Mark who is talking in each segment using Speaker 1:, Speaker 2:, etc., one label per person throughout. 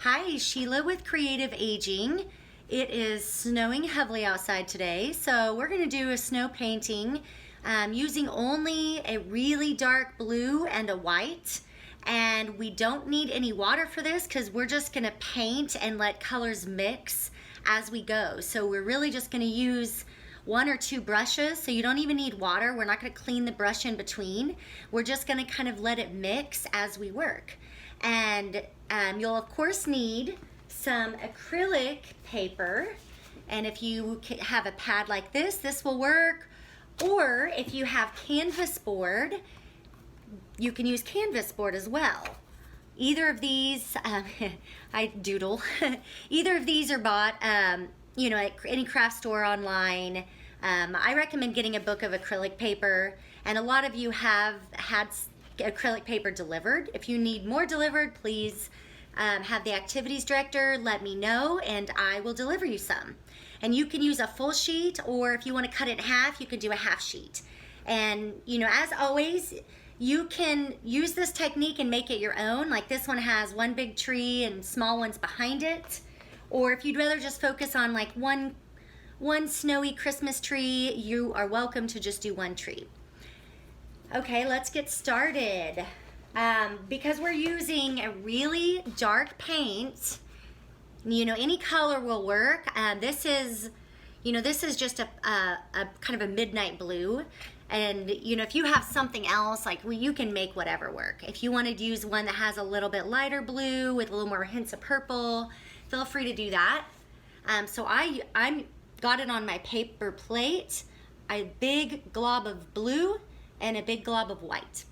Speaker 1: Hi, Sheila with Creative Aging. It is snowing heavily outside today, so we're going to do a snow painting using only a really dark blue and a white. And we don't need any water for this because we're just going to paint and let colors mix as we go. So we're really just going to use one or two brushes, so you don't even need water. We're not going to clean the brush in between. We're just going to kind of let it mix as we work. And you'll of course need some acrylic paper, and if you have a pad like this will work, or if you have canvas board, you can use canvas board as well. Either of these, I doodle, either of these are bought at any craft store online. I recommend getting a book of acrylic paper, and a lot of you have had acrylic paper delivered. If you need more delivered, please have the activities director let me know and I will deliver you some. And you can use a full sheet, or if you want to cut it in half, you can do a half sheet. And as always, you can use this technique and make it your own. Like this one has one big tree and small ones behind it. Or if you'd rather just focus on like one snowy Christmas tree, you are welcome to just do one tree. Okay, let's get started. Because we're using a really dark paint, any color will work. This is just a kind of a midnight blue. And if you have something else, you can make whatever work. If you wanted to use one that has a little bit lighter blue with a little more hints of purple, feel free to do that. So I got it on my paper plate, a big glob of blue and a big glob of white.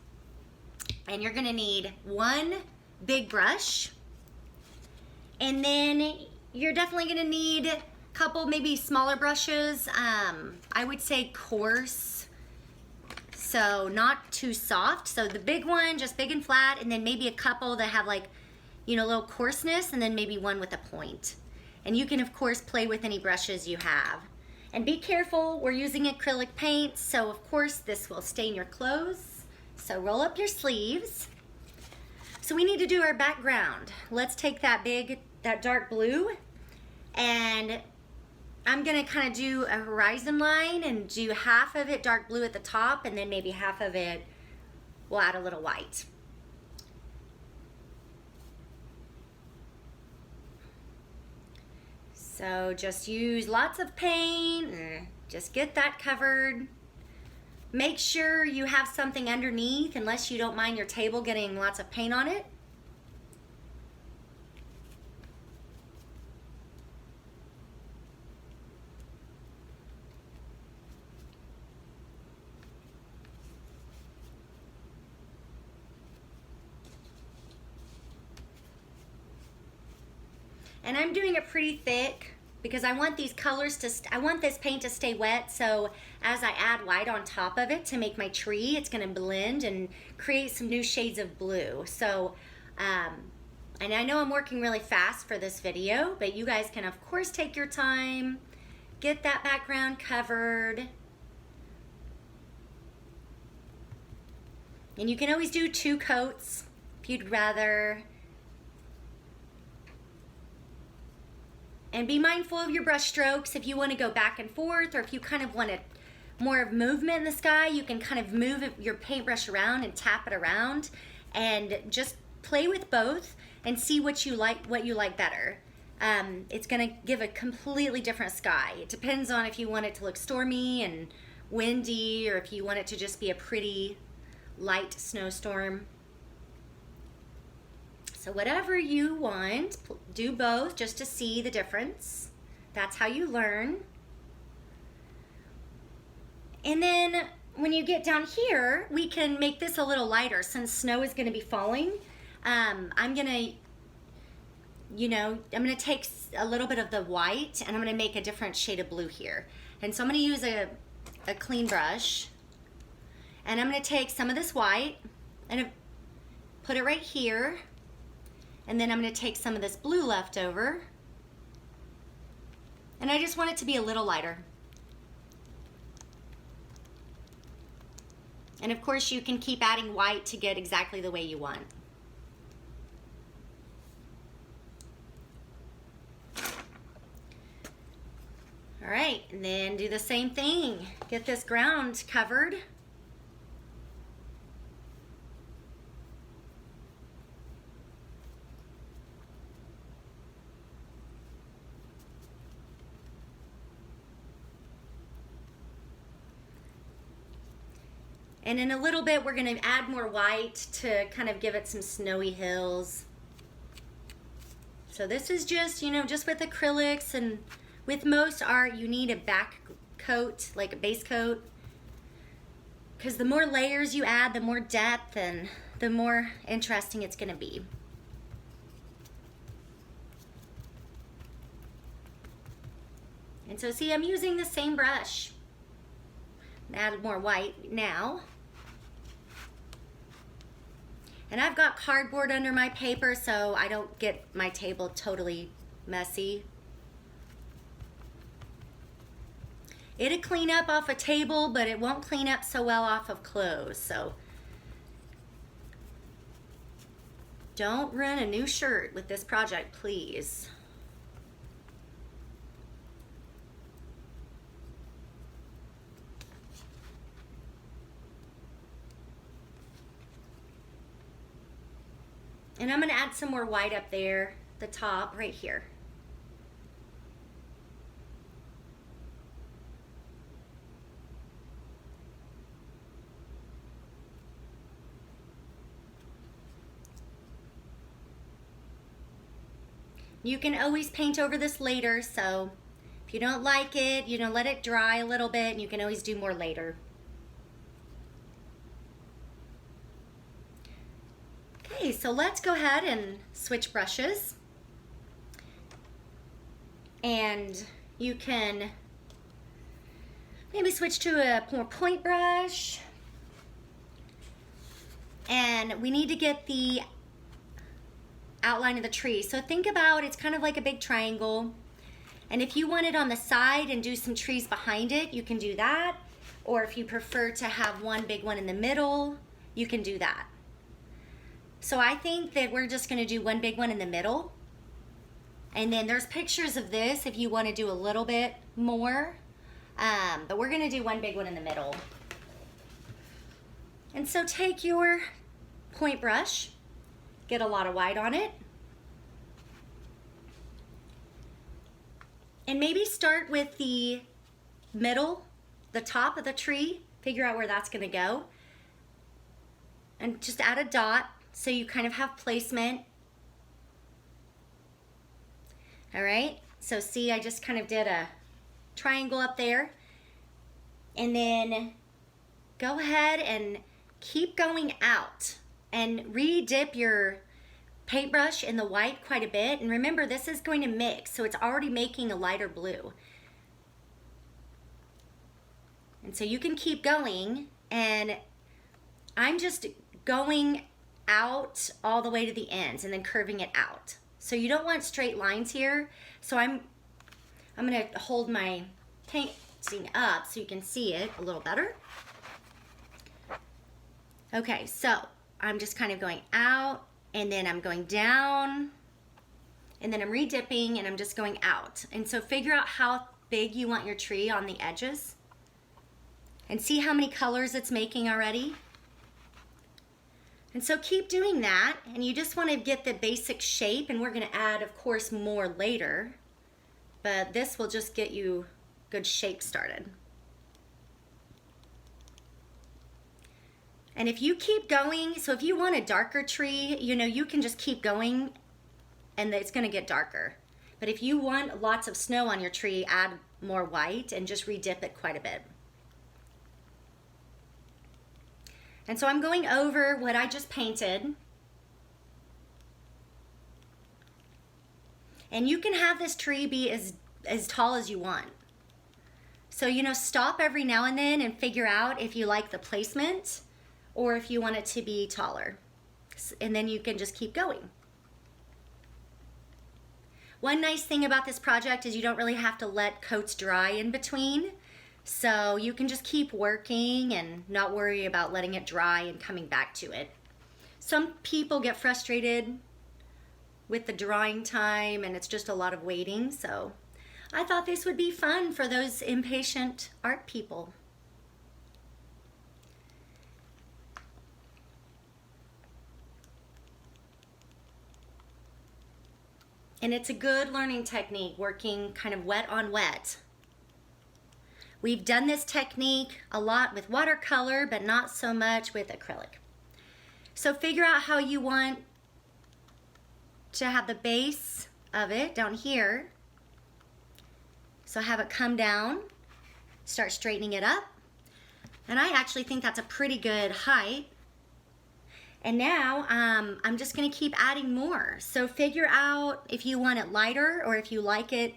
Speaker 1: And you're gonna need one big brush, and then you're definitely gonna need a couple maybe smaller brushes. I would say coarse, so not too soft. So the big one, just big and flat, and then maybe a couple that have a little coarseness, and then maybe one with a point. And you can of course play with any brushes you have. And be careful, we're using acrylic paint, so of course this will stain your clothes. So roll up your sleeves. So we need to do our background. Let's take that dark blue, and I'm gonna kind of do a horizon line and do half of it dark blue at the top, and then maybe half of it we'll add a little white. So just use lots of paint, just get that covered. Make sure you have something underneath, unless you don't mind your table getting lots of paint on it. And I'm doing it pretty thick because I want these colors I want this paint to stay wet, so as I add white on top of it to make my tree, it's gonna blend and create some new shades of blue. So, and I know I'm working really fast for this video, but you guys can of course take your time, get that background covered. And you can always do 2 coats if you'd rather. And be mindful of your brush strokes. If you want to go back and forth, or if you kind of want more of movement in the sky, you can kind of move your paintbrush around and tap it around, and just play with both and see what you like better. It's going to give a completely different sky. It depends on if you want it to look stormy and windy, or if you want it to just be a pretty light snowstorm. So whatever you want, do both just to see the difference. That's how you learn. And then when you get down here, we can make this a little lighter since snow is going to be falling. I'm gonna take a little bit of the white, and I'm gonna make a different shade of blue here. And so I'm gonna use a clean brush, and I'm gonna take some of this white and put it right here. And then I'm going to take some of this blue left over, and I just want it to be a little lighter. And of course you can keep adding white to get exactly the way you want. And then do the same thing. Get this ground covered. And in a little bit, we're gonna add more white to kind of give it some snowy hills. So this is just, you know, just with acrylics, and with most art, you need a back coat, like a base coat. Because the more layers you add, the more depth and the more interesting it's gonna be. And so see, I'm using the same brush. Add more white now. And I've got cardboard under my paper so I don't get my table totally messy. It'll clean up off a table, but it won't clean up so well off of clothes. So don't ruin a new shirt with this project, please. And I'm gonna add some more white up there, the top, right here. You can always paint over this later, so if you don't like it, you know, let it dry a little bit, and you can always do more later. Okay, so let's go ahead and switch brushes. And you can maybe switch to a more point brush. And we need to get the outline of the tree. So think about, it's kind of like a big triangle. And if you want it on the side and do some trees behind it, you can do that. Or if you prefer to have one big one in the middle, you can do that. So I think that we're just gonna do one big one in the middle. And then there's pictures of this if you wanna do a little bit more. But we're gonna do one big one in the middle. And so take your point brush, get a lot of white on it. And maybe start with the middle, the top of the tree, figure out where that's gonna go. And just add a dot so you kind of have placement. All right, so see, I just kind of did a triangle up there. And then go ahead and keep going out and re-dip your paintbrush in the white quite a bit. And remember, this is going to mix, so it's already making a lighter blue. And so you can keep going, and I'm just going out all the way to the ends and then curving it out. So you don't want straight lines here. So I'm gonna hold my painting up so you can see it a little better. Okay, so I'm just kind of going out, and then I'm going down, and then I'm re-dipping, and I'm just going out. And so figure out how big you want your tree on the edges, and see how many colors it's making already. And so keep doing that, and you just want to get the basic shape, and we're going to add, of course, more later, but this will just get you good shape started. And if you keep going, so if you want a darker tree, you know, you can just keep going and it's going to get darker. But if you want lots of snow on your tree, add more white and just re-dip it quite a bit. And so I'm going over what I just painted. And you can have this tree be as tall as you want. So, you know, stop every now and then and figure out if you like the placement or if you want it to be taller. And then you can just keep going. One nice thing about this project is you don't really have to let coats dry in between. So you can just keep working and not worry about letting it dry and coming back to it. Some people get frustrated with the drying time and it's just a lot of waiting. So I thought this would be fun for those impatient art people. And it's a good learning technique, working kind of wet on wet. We've done this technique a lot with watercolor, but not so much with acrylic. So figure out how you want to have the base of it down here. So have it come down, start straightening it up. And I actually think that's a pretty good height. And now I'm just gonna keep adding more. So figure out if you want it lighter or if you like it,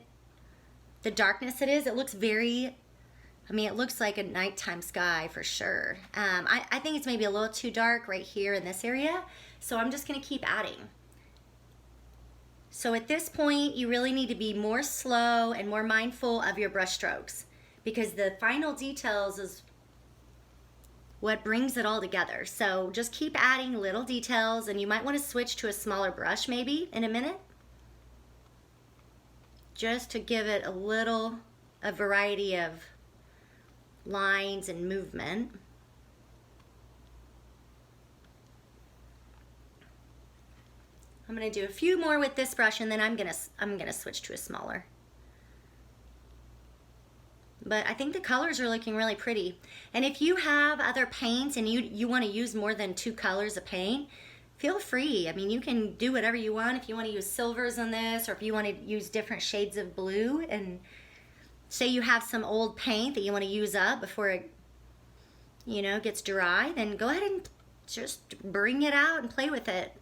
Speaker 1: the darkness it is. It looks very, I mean, it looks like a nighttime sky for sure. I think it's maybe a little too dark right here in this area. So I'm just gonna keep adding. So at this point, you really need to be more slow and more mindful of your brush strokes, because the final details is what brings it all together. So just keep adding little details, and you might want to switch to a smaller brush maybe in a minute, just to give it a variety of lines and movement. I'm gonna do a few more with this brush, and then I'm gonna switch to a smaller. But I think the colors are looking really pretty. And if you have other paints and you want to use more than 2 colors of paint, feel free. I mean, you can do whatever you want. If you want to use silvers on this, or if you want to use different shades of blue, and say you have some old paint that you want to use up before it, you know, gets dry, then go ahead and just bring it out and play with it.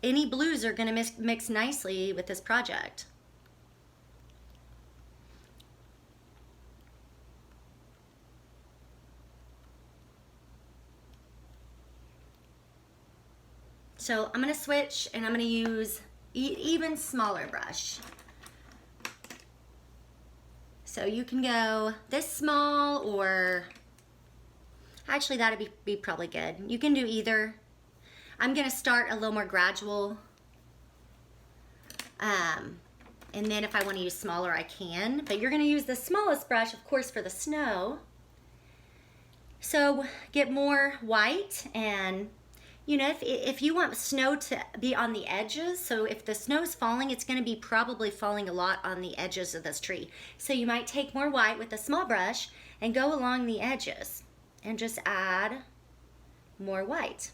Speaker 1: Any blues are going to mix nicely with this project. So I'm going to switch, and I'm going to use even smaller brush. So you can go this small, or actually that'd be probably good. You can do either. I'm going to start a little more gradual, and then if I want to use smaller, I can. But you're going to use the smallest brush, of course, for the snow. So get more white, and you know, if you want snow to be on the edges, so if the snow is falling, it's going to be probably falling a lot on the edges of this tree. So you might take more white with a small brush and go along the edges and just add more white.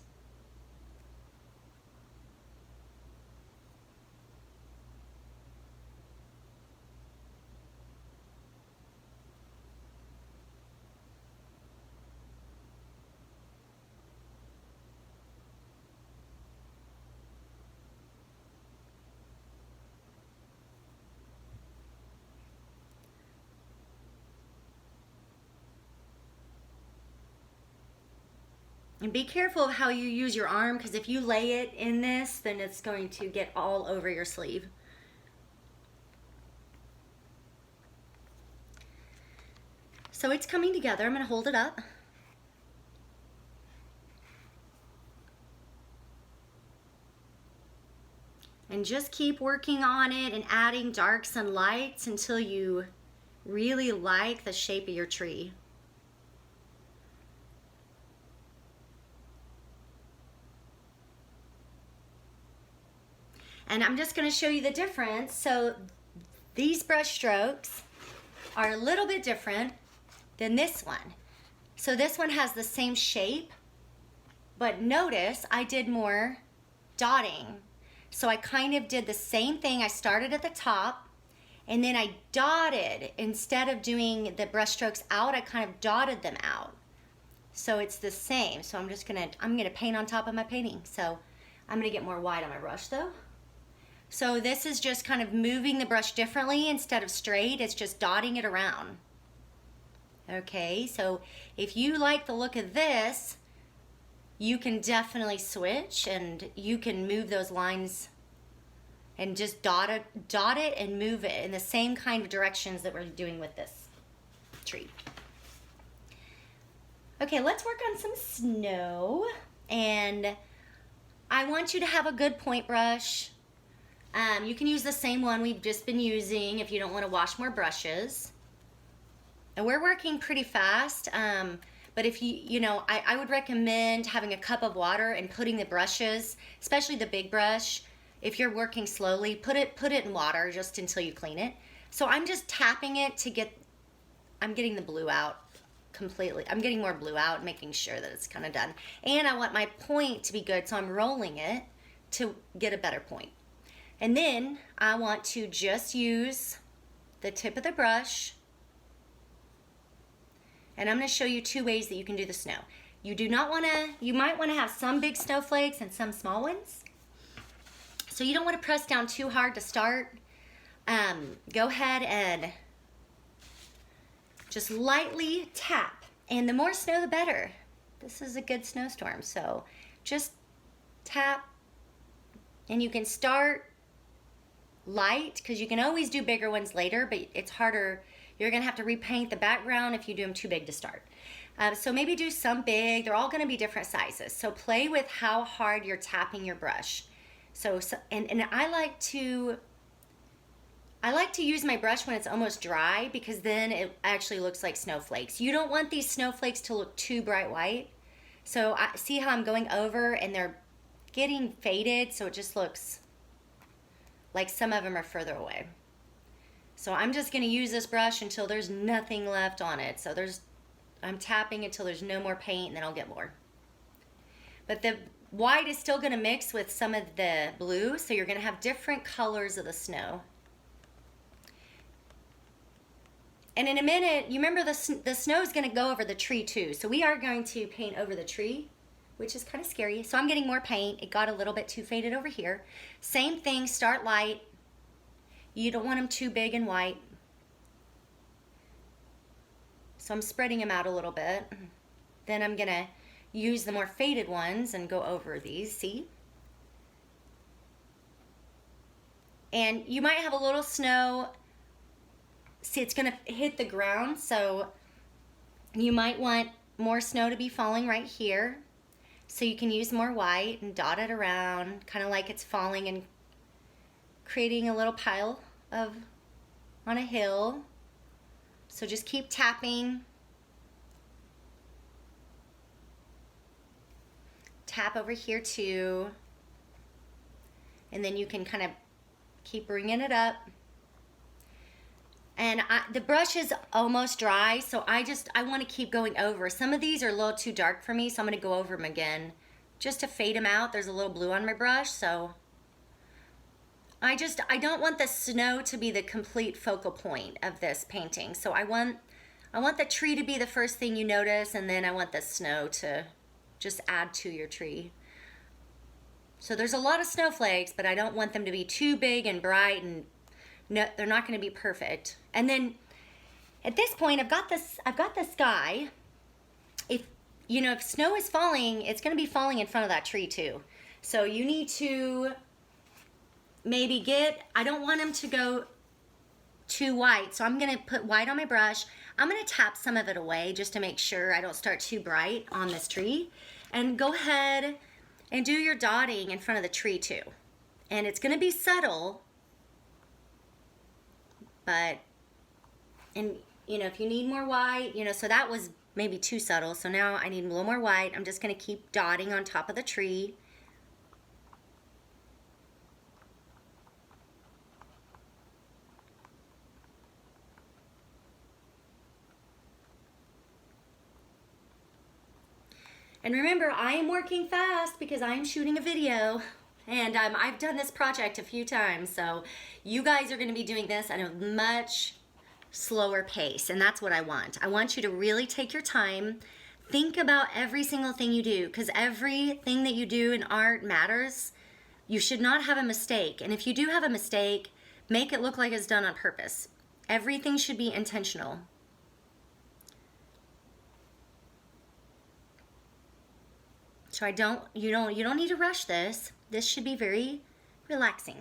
Speaker 1: And be careful of how you use your arm, because if you lay it in this, then it's going to get all over your sleeve. So it's coming together. I'm going to hold it up. And just keep working on it and adding darks and lights until you really like the shape of your tree. And I'm just going to show you the difference. So these brush strokes are a little bit different than this one. So this one has the same shape, but notice I did more dotting. So I kind of did the same thing. I started at the top, and then I dotted. Instead of doing the brush strokes out, I kind of dotted them out. So it's the same. So I'm gonna paint on top of my painting. So I'm gonna get more white on my brush though. So this is just kind of moving the brush differently. Instead of straight, it's just dotting it around. Okay, so if you like the look of this, you can definitely switch, and you can move those lines and just dot it and move it in the same kind of directions that we're doing with this tree. Okay, let's work on some snow, and I want you to have a good point brush. You can use the same one we've just been using if you don't want to wash more brushes. And we're working pretty fast, but if I would recommend having a cup of water and putting the brushes, especially the big brush, if you're working slowly, put it in water just until you clean it. So I'm just tapping it I'm getting the blue out completely. I'm getting more blue out, making sure that it's kind of done. And I want my point to be good, so I'm rolling it to get a better point. And then I want to just use the tip of the brush. And I'm going to show you 2 ways that you can do the snow. You might want to have some big snowflakes and some small ones. So you don't want to press down too hard to start. Go ahead and just lightly tap. And the more snow, the better. This is a good snowstorm. So just tap. And you can start light, because you can always do bigger ones later, but it's harder. You're going to have to repaint the background if you do them too big to start. So maybe do some big. They're all going to be different sizes. So play with how hard you're tapping your brush. And I like to use my brush when it's almost dry, because then it actually looks like snowflakes. You don't want these snowflakes to look too bright white. So see how I'm going over and they're getting faded, so it just looks like some of them are further away. So I'm just going to use this brush until there's nothing left on it. So I'm tapping until there's no more paint, and then I'll get more. But the white is still going to mix with some of the blue, so you're going to have different colors of the snow. And in a minute, you remember the snow is going to go over the tree too. So we are going to paint over the tree, which is kind of scary. So I'm getting more paint. It got a little bit too faded over here. Same thing, start light. You don't want them too big and white. So I'm spreading them out a little bit. Then I'm going to use the more faded ones and go over these, see? And you might have a little snow. See, it's going to hit the ground, so you might want more snow to be falling right here. So you can use more white and dot it around, kind of like it's falling and creating a little pile on a hill. So just keep tapping. Tap over here too. And then you can kind of keep bringing it up. And the brush is almost dry, so I want to keep going over. Some of these are a little too dark for me, so I'm going to go over them again just to fade them out. There's a little blue on my brush, so I don't want the snow to be the complete focal point of this painting. So I want the tree to be the first thing you notice, and then I want the snow to just add to your tree. So there's a lot of snowflakes, but I don't want them to be too big and bright, and no, they're not going to be perfect. And then at this point, I've got the sky. If snow is falling, it's going to be falling in front of that tree too. So you need to maybe I don't want them to go too white. So I'm going to put white on my brush. I'm going to tap some of it away just to make sure I don't start too bright on this tree. And go ahead and do your dotting in front of the tree too. And it's going to be subtle. But, if you need more white, so that was maybe too subtle. So now I need a little more white. I'm just going to keep dotting on top of the tree. And remember, I am working fast because I am shooting a video. And I've done this project a few times, so you guys are going to be doing this at a much slower pace, and that's what I want. I want you to really take your time, think about every single thing you do, because everything that you do in art matters. You should not have a mistake, and if you do have a mistake, make it look like it's done on purpose. Everything should be intentional. So you don't need to rush this. This should be very relaxing.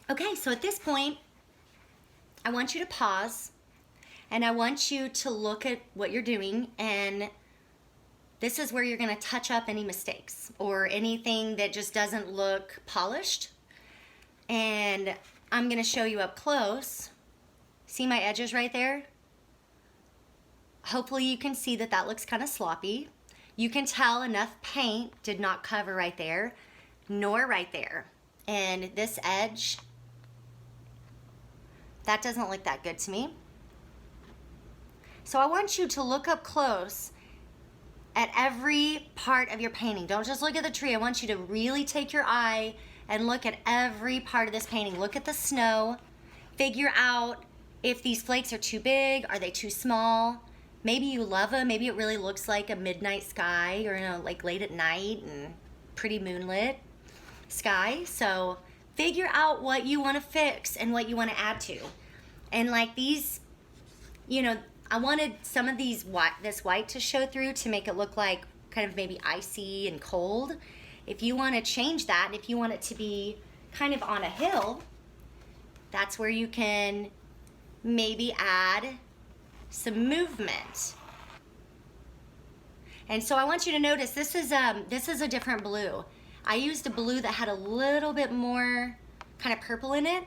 Speaker 1: Okay, so at this point, I want you to pause And I want you to look at what you're doing, and this is where you're going to touch up any mistakes or anything that just doesn't look polished. And I'm going to show you up close. See my edges right there? Hopefully you can see that that looks kind of sloppy. You can tell enough paint did not cover right there, nor right there. And this edge, that doesn't look that good to me. So I want you to look up close at every part of your painting. Don't just look at the tree. I want you to really take your eye and look at every part of this painting. Look at the snow. Figure out if these flakes are too big, are they too small? Maybe you love them. Maybe it really looks like a midnight sky, or like late at night and pretty moonlit sky. So figure out what you want to fix and what you want to add to. And like these, I wanted some of this white to show through to make it look like kind of maybe icy and cold. If you want to change that, and if you want it to be kind of on a hill, that's where you can maybe add some movement. And so I want you to notice this is a different blue. I used a blue that had a little bit more kind of purple in it,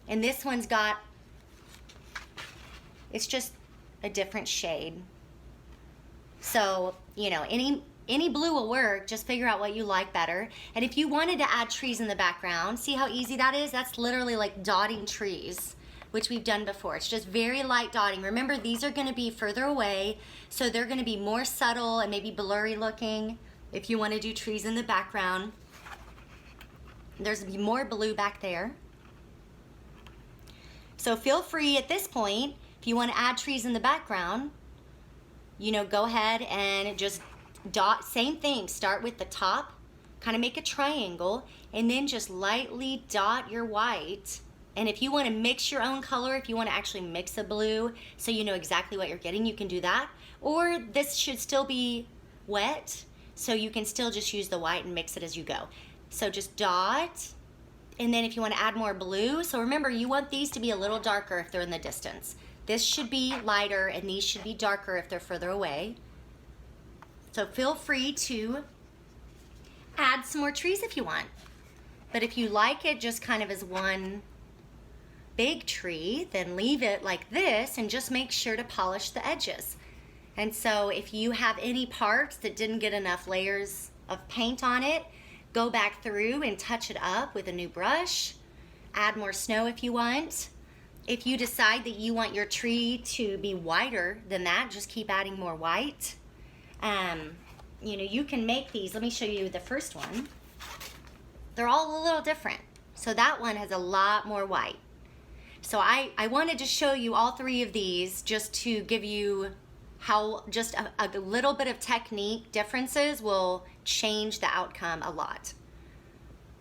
Speaker 1: and this one's got, it's just a different shade. So, any blue will work. Just figure out what you like better. And if you wanted to add trees in the background, see how easy that is? That's literally like dotting trees, which we've done before. It's just very light dotting. Remember, these are going to be further away, so they're going to be more subtle and maybe blurry looking. If you want to do trees in the background, there's more blue back there. So feel free at this point, if you want to add trees in the background, go ahead and just dot. Same thing, start with the top, kind of make a triangle, and then just lightly dot your white. And if you want to mix your own color, if you want to actually mix a blue so you know exactly what you're getting, you can do that. Or this should still be wet, so you can still just use the white and mix it as you go. So just dot, and then if you want to add more blue, so remember, you want these to be a little darker if they're in the distance. This should be lighter, and these should be darker if they're further away. So feel free to add some more trees if you want. But if you like it just kind of as one big tree, then leave it like this and just make sure to polish the edges. And so if you have any parts that didn't get enough layers of paint on it, go back through and touch it up with a new brush. Add more snow if you want. If you decide that you want your tree to be whiter than that, just keep adding more white. You can make these. Let me show you the first one. They're all a little different. So that one has a lot more white. So I wanted to show you all three of these just to give you how just a little bit of technique differences will change the outcome a lot.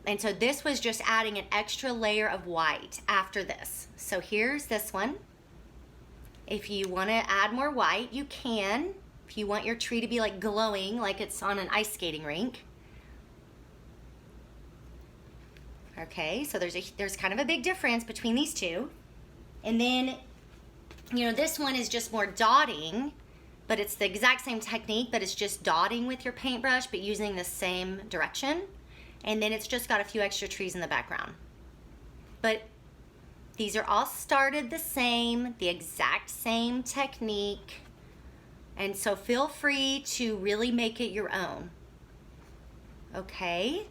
Speaker 1: And so this was just adding an extra layer of white after this. So here's this one. If you want to add more white, you can. If you want your tree to be like glowing, like it's on an ice skating rink. Okay, so there's kind of a big difference between these two. And then, this one is just more dotting, but it's the exact same technique, but it's just dotting with your paintbrush, but using the same direction. And then it's just got a few extra trees in the background. But these are all started the same, the exact same technique. And so feel free to really make it your own. Okay?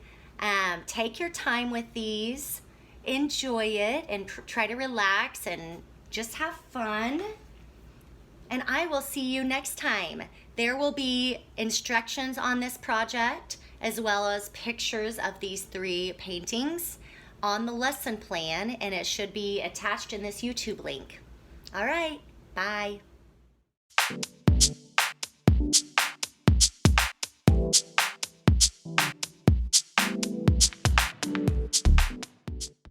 Speaker 1: Take your time with these, enjoy it, and try to relax and just have fun. And I will see you next time. There will be instructions on this project, as well as pictures of these 3 paintings on the lesson plan, and it should be attached in this YouTube link. All right, bye.